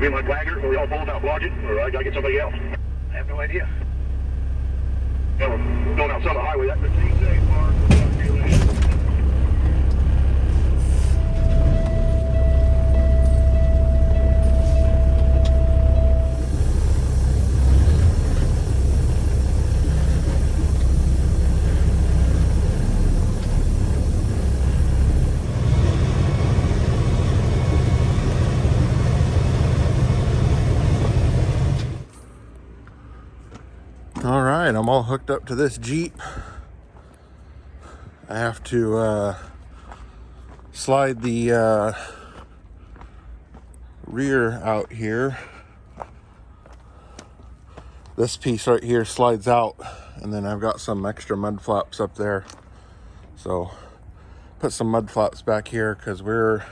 be my flagger, or y'all pull it out, block it, or I gotta get somebody else? I have no idea. Yeah, we're going outside the highway. That's the T-J Park. All right, I'm all hooked up to this Jeep. I have to slide the rear out here. This piece right here slides out, and then I've got some extra mud flaps up there. So put some mud flaps back here because we're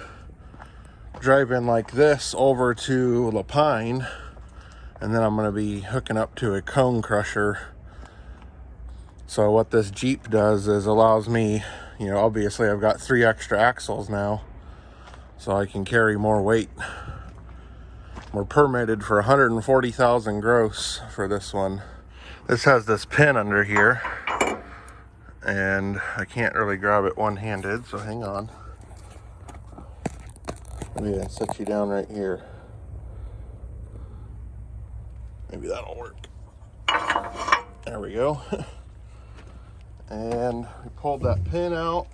driving like this over to Lapine, and then I'm going to be hooking up to a cone crusher. So what this Jeep does is allows me, you know, obviously I've got 3 extra axles now, so I can carry more weight. We're permitted for 140,000 gross for this one. This has this pin under here, and I can't really grab it one-handed, so hang on. Let me set you down right here. Maybe that'll work. There we go. And we pulled that pin out.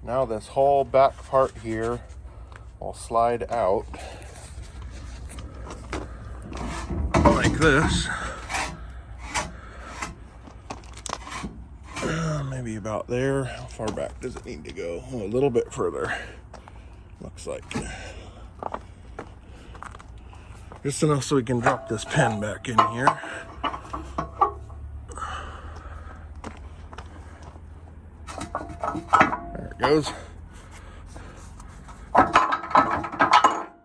Now this whole back part here will slide out like this. Maybe about there. How far back does it need to go? Oh, a little bit further, looks like. Just enough so we can drop this pin back in here. There it goes.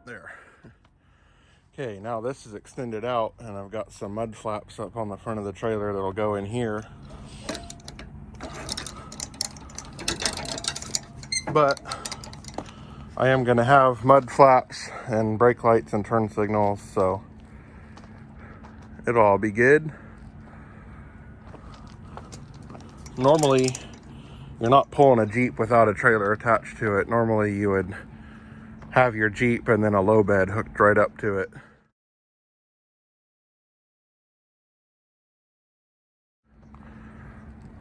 There. Okay, now this is extended out, and I've got some mud flaps up on the front of the trailer that'll go in here. But I am going to have mud flaps and brake lights and turn signals, so it'll all be good. Normally, you're not pulling a Jeep without a trailer attached to it. Normally, you would have your Jeep and then a low bed hooked right up to it.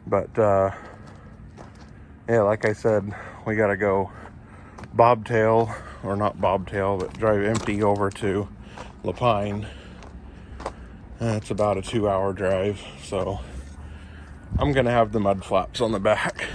But, yeah, like I said, we got to go bobtail, or not bobtail, but drive empty over to Lapine. It's about a 2-hour drive, so I'm gonna have the mud flaps on the back.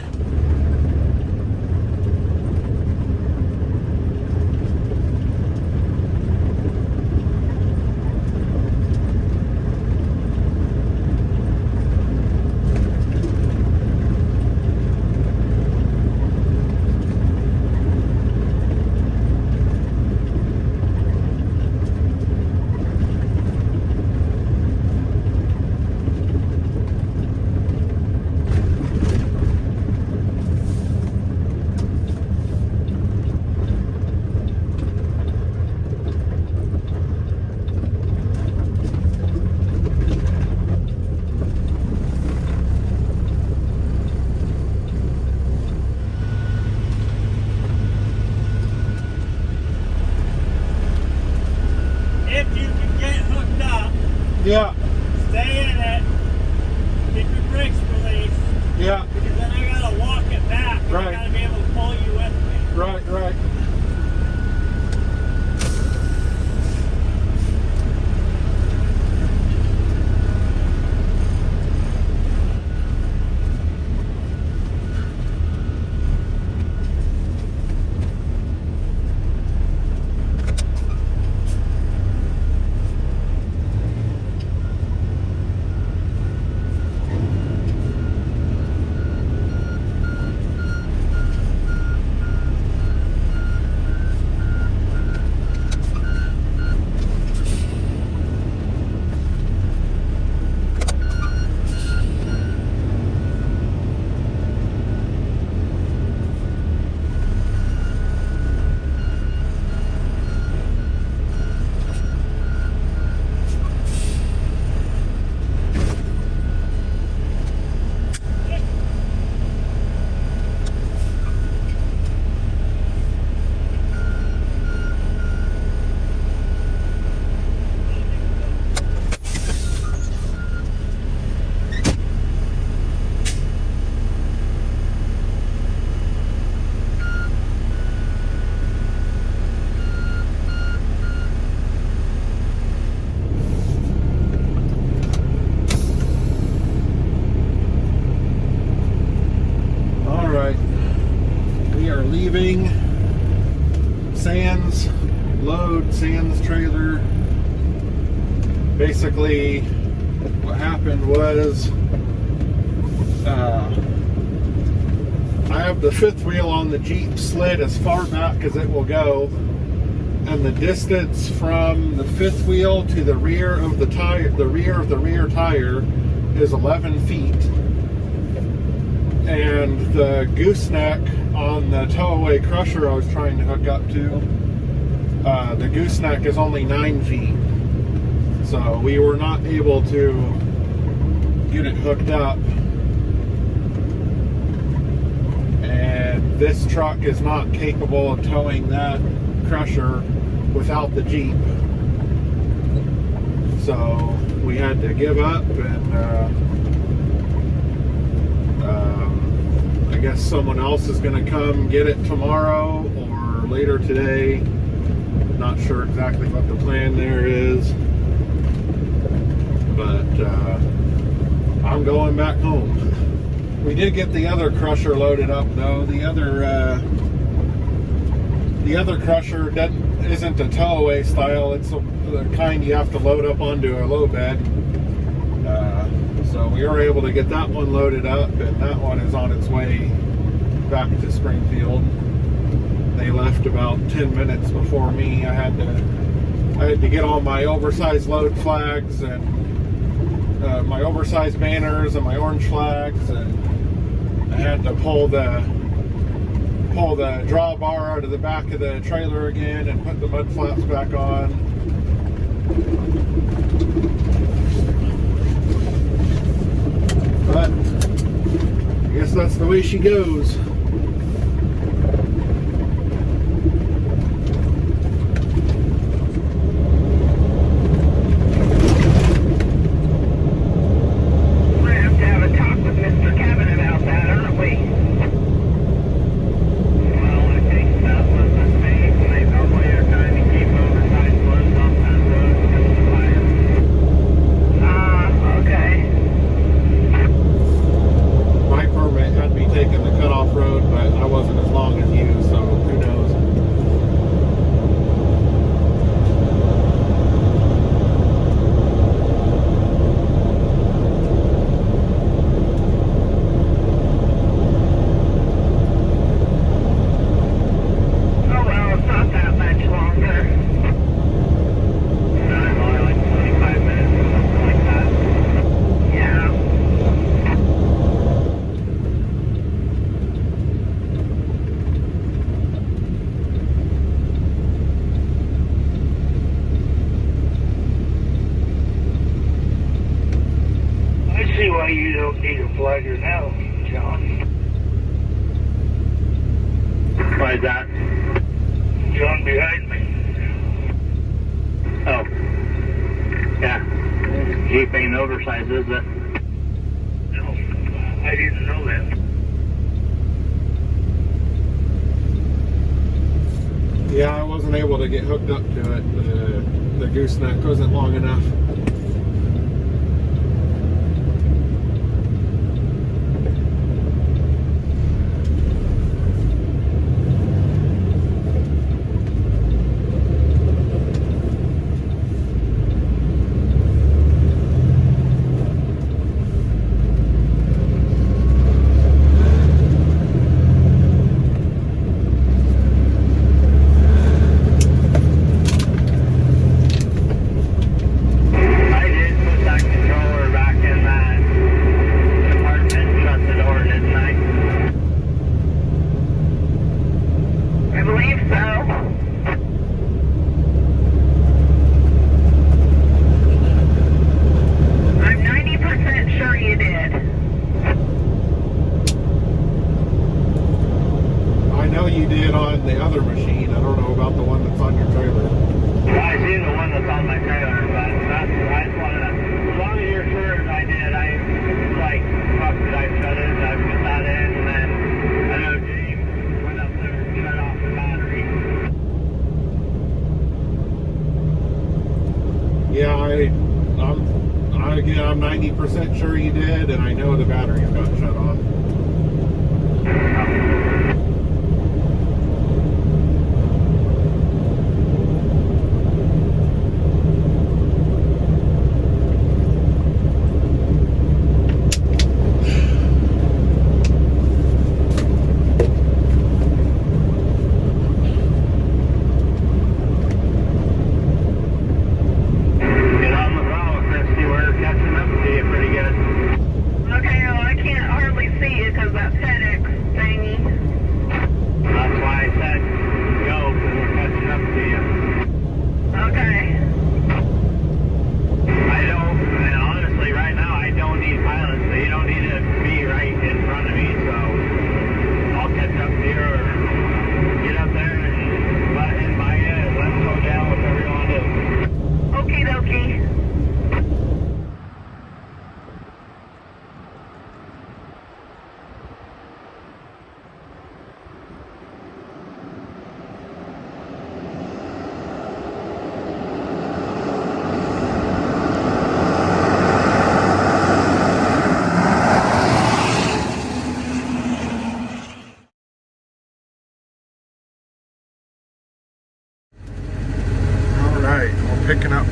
Alright, we are leaving Sands trailer. Basically, what happened was I have the fifth wheel on the Jeep slid as far back as it will go, and the distance from the fifth wheel to the rear of the tire, the rear of the rear tire, is 11 feet. And the gooseneck on the tow-away crusher I was trying to hook up to, the gooseneck is only 9 feet. So we were not able to get it hooked up. And this truck is not capable of towing that crusher without the Jeep. So we had to give up, and I guess someone else is going to come get it tomorrow or later today. Not sure exactly what the plan there is, but I'm going back home. We did get the other crusher loaded up though. The other crusher isn't a tow-away style. It's the kind you have to load up onto a low bed. So we were able to get that one loaded up, and that one is on its way back to Springfield. They left about 10 minutes before me. I had to get all my oversized load flags and my oversized banners and my orange flags, and I had to pull the drawbar out of the back of the trailer again and put the mud flaps back on. But I guess that's the way she goes. You don't need a flagger now, John. Why is that? John behind me. Oh. Yeah. Jeep ain't oversized, is it? No. I didn't know that. Yeah, I wasn't able to get hooked up to it. The gooseneck wasn't long enough. Yeah, I'm 90% sure you did, and I know the batteries got shut off.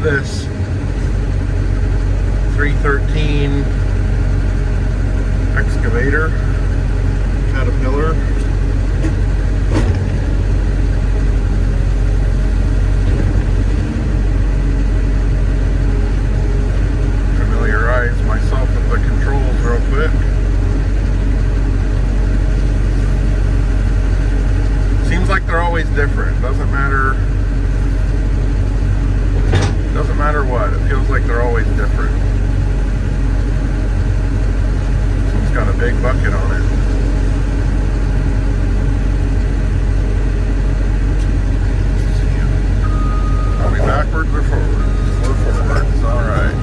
this 313 excavator, Caterpillar. Familiarize myself with the controls real quick. Seems like they're always different. Doesn't matter what. It feels like they're always different. This one's got a big bucket on it. Are we backwards or forwards? We're forwards. All right.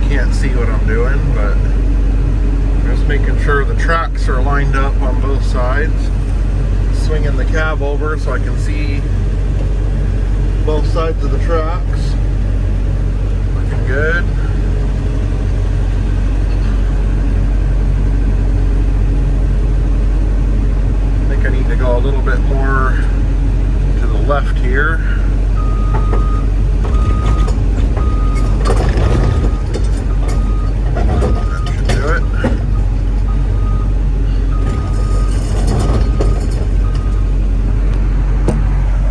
Can't see what I'm doing, but just making sure the tracks are lined up on both sides. Swinging the cab over so I can see both sides of the tracks. Looking good. I think I need to go a little bit more to the left here.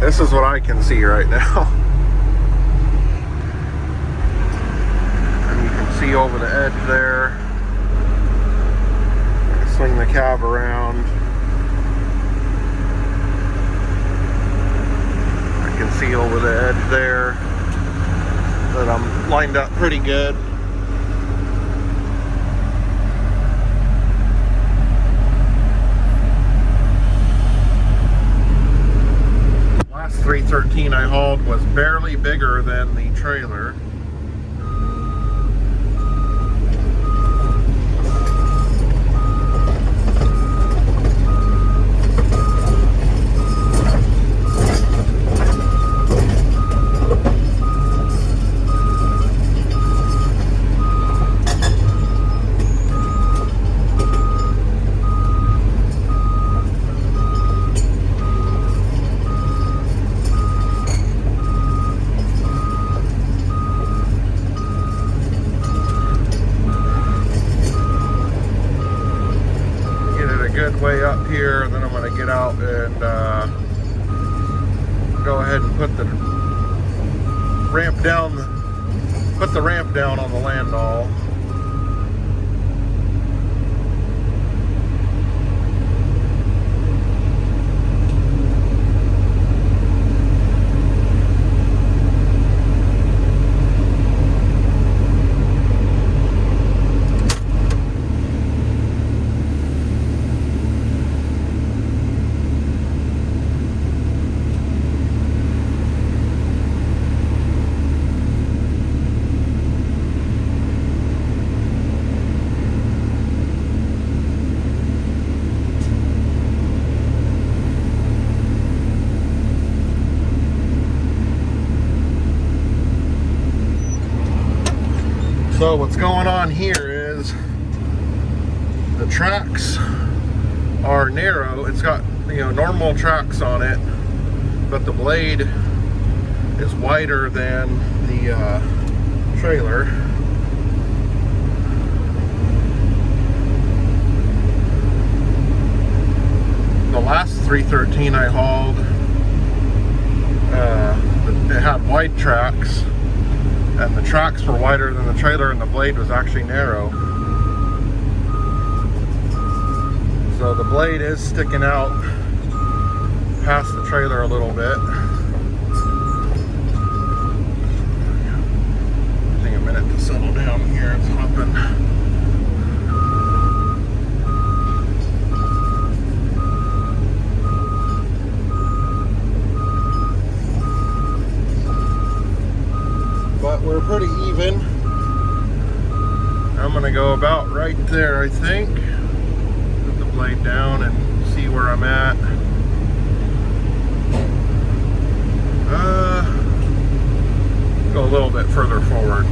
This is what I can see right now. And you can see over the edge there. Swing the cab around. I can see over the edge there that I'm lined up pretty good. Last 313 I hauled was barely bigger than the trailer. Way up here, and then I'm going to get out and go ahead and put the ramp down. Put the ramp down on the landau. So what's going on here is the tracks are narrow. It's got, normal tracks on it, but the blade is wider than the trailer. The last 313 I hauled, it had wide tracks, and the tracks were wider than the trailer and the blade was actually narrow. So the blade is sticking out past the trailer a little bit. Taking a minute to settle down here. It's hopping. But we're pretty even. I'm gonna go about right there, I think. Put the blade down and see where I'm at. Go a little bit further forward.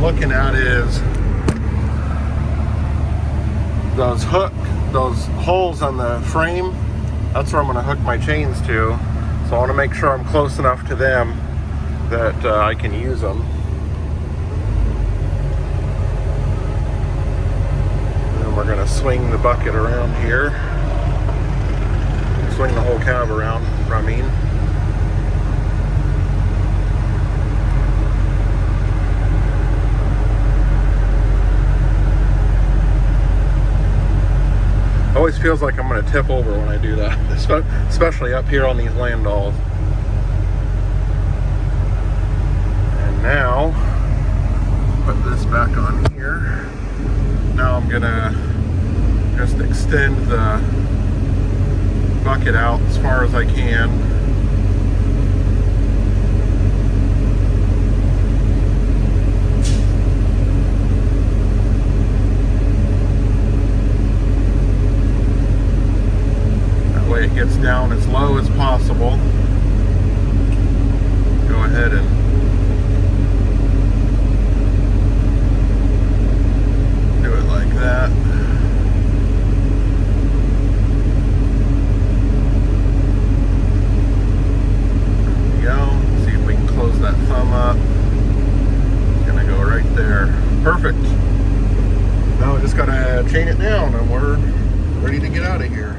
Looking at is those holes on the frame. That's where I'm going to hook my chains to. So I want to make sure I'm close enough to them that I can use them. And then we're going to swing the bucket around here. Swing the whole cab around, I mean. Always feels like I'm going to tip over when I do that, especially up here on these landalls. And now, put this back on here. Now I'm going to just extend the bucket out as far as I can. It gets down as low as possible. Go ahead and do it like that. There we go. See if we can close that thumb up. It's gonna go right there. Perfect. Now we just gotta chain it down and we're ready to get out of here.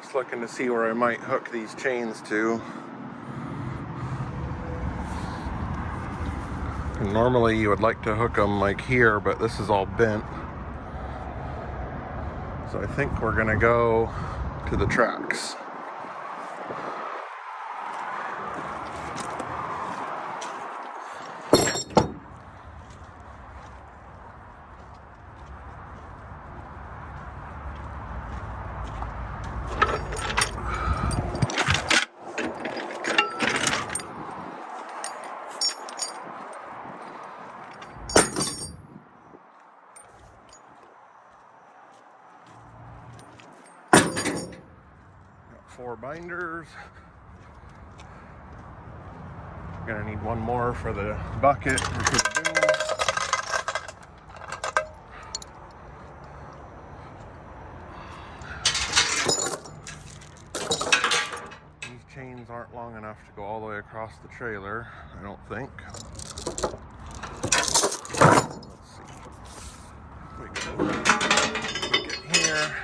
Just looking to see where I might hook these chains to. And normally you would like to hook them like here, but this is all bent. So I think we're gonna go to the tracks. Got 4 binders. Gonna need one more for the bucket and for the boom. These chains aren't long enough to go all the way across the trailer, I don't think. Let's see. We go bucket here.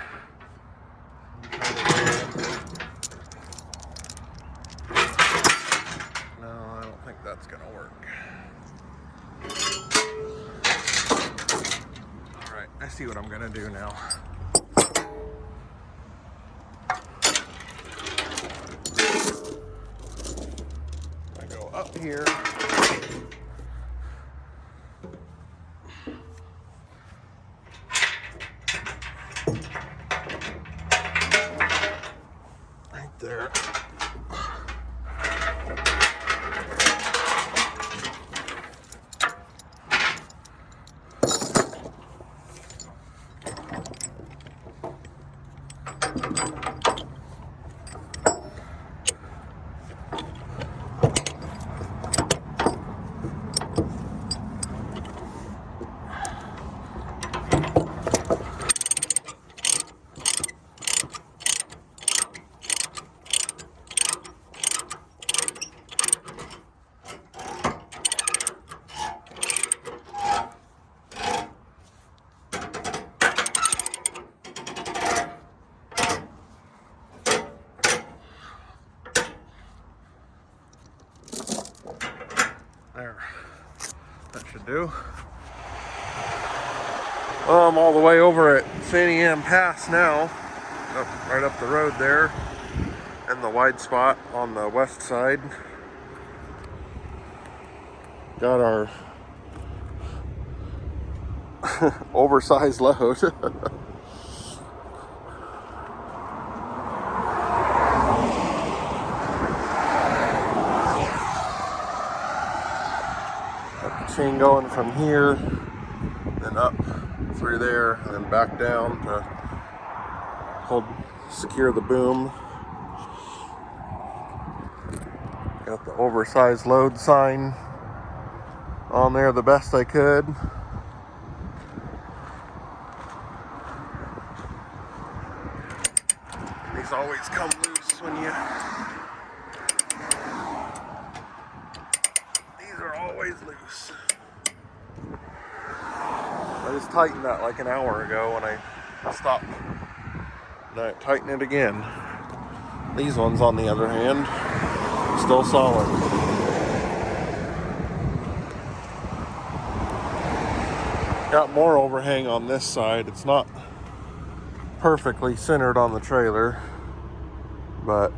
That's gonna work. All right, I see what I'm gonna do now. I go up here. Right there. There, that should do. I'm all the way over at Fanny Ann Pass now, right up the road there, in the wide spot on the west side. Got our oversized load. Got the chain going from here, then up through there, and then back down to secure the boom. Got the oversized load sign on there the best I could. These always come loose when you... These are always loose. I just tightened that like an hour ago when I stopped. And I tighten it again. These ones, on the other hand, still solid. Got more overhang on this side. It's not perfectly centered on the trailer, but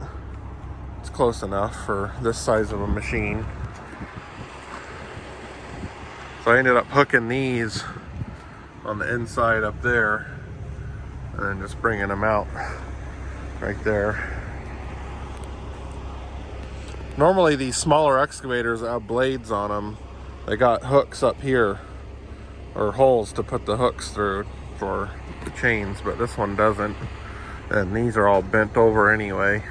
it's close enough for this size of a machine. So I ended up hooking these on the inside up there and then just bringing them out right there. Normally these smaller excavators that have blades on them, they got hooks up here, or holes to put the hooks through for the chains, but this one doesn't, and these are all bent over anyway.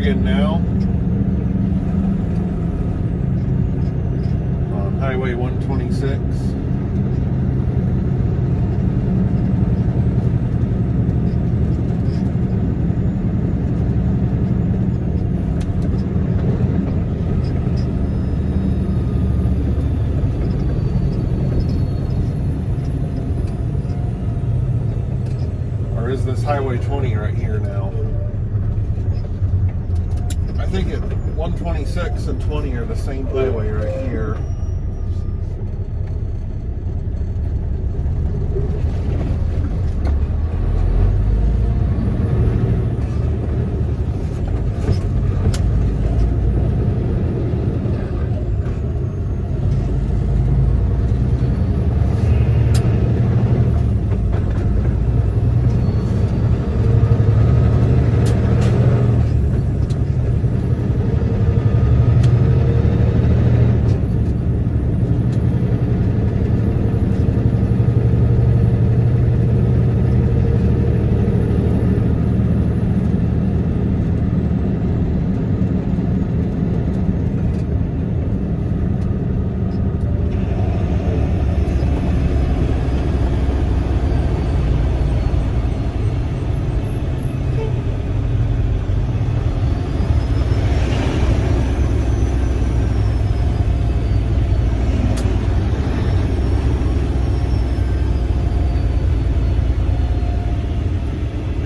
working now on Highway 126. Or is this Highway 20 right here now? I think 126 and 20 are the same highway right here.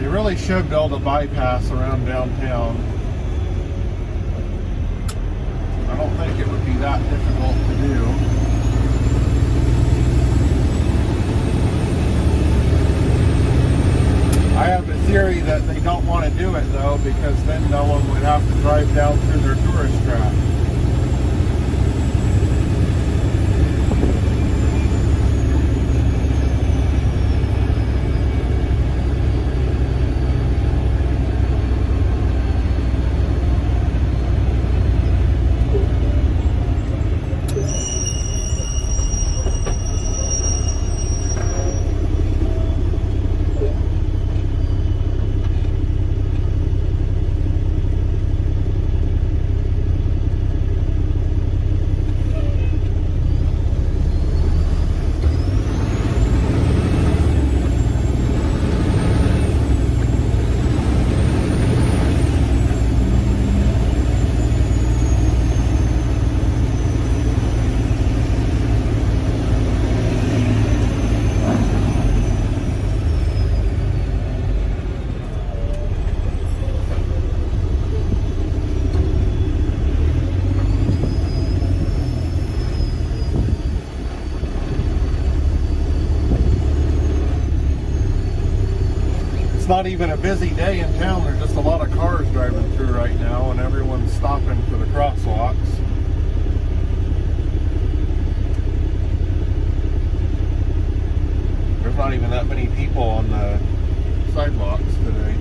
Really should build a bypass around downtown. I don't think it would be that difficult to do. I have a theory that they don't want to do it though, because then no one would have to drive down through their tourist trap. It's not even a busy day in town. There's just a lot of cars driving through right now, and everyone's stopping for the crosswalks. There's not even that many people on the sidewalks today.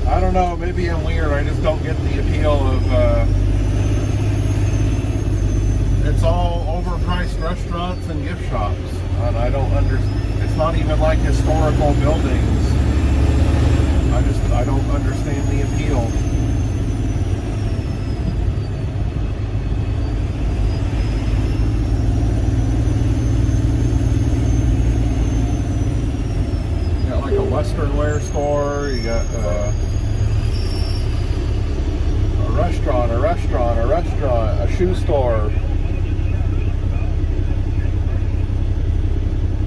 I don't know, maybe I'm weird. I just don't get the appeal of it's all overpriced restaurants and gift shops, and I don't understand. It's not even like historical buildings. I don't understand the appeal. You got like a Western wear store. You got a restaurant, a shoe store.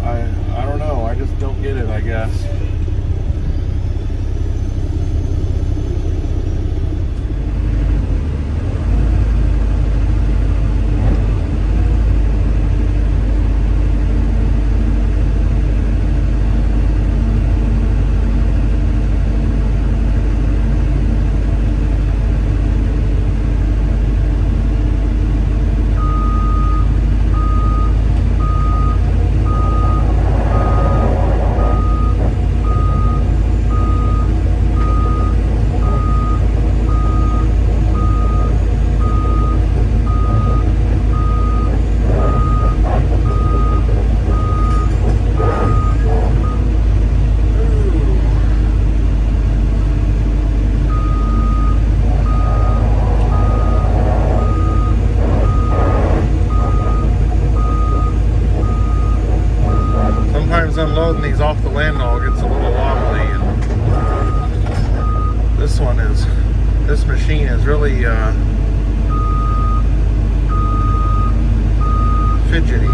I don't know. I just don't get it, I guess. getting these off the land all gets a little wobbly, and this machine is really fidgety.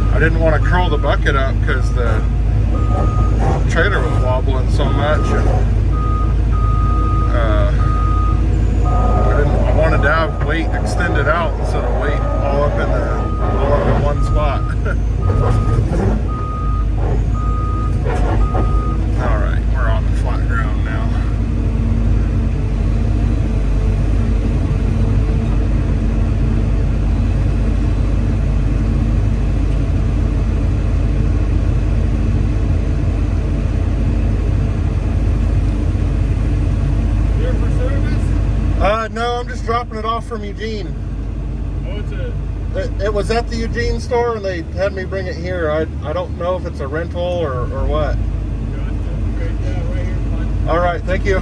I didn't want to curl the bucket up because the trailer was wobbling so much, and I wanted to have weight extended out instead of weight all up in one spot. All right, we're on the flat ground now. No, I'm just dropping it off from Eugene. Oh, It was at the Eugene store, and they had me bring it here. I don't know if it's a rental or what. Gotcha. Yeah, right here, fine. All right, thank you.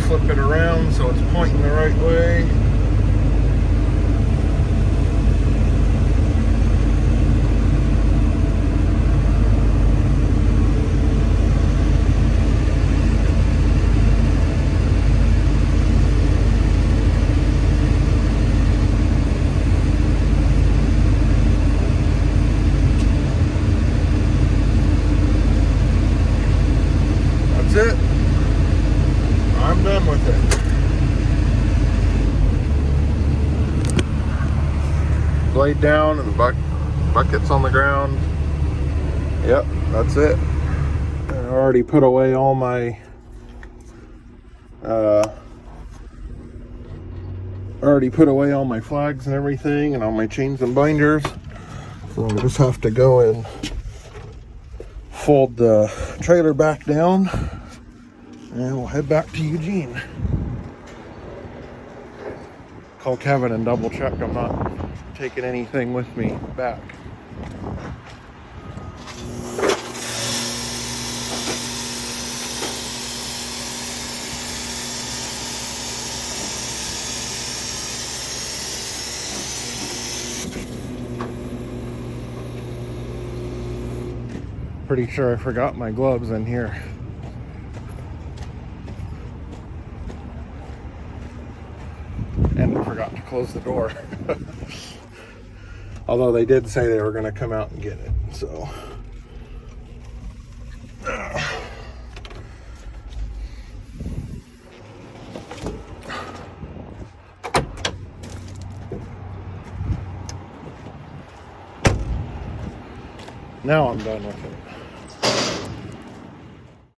Flip it around so it's pointing the right way. That's it. I'm done with it. Blade down and the bucket's on the ground. Yep, that's it. I already put away all my flags and everything, and all my chains and binders. So I just have to go and fold the trailer back down, and we'll head back to Eugene. Call Kevin and double check I'm not taking anything with me back. Pretty sure I forgot my gloves in here. And I forgot to close the door. Although they did say they were going to come out and get it, so. Now I'm done with it.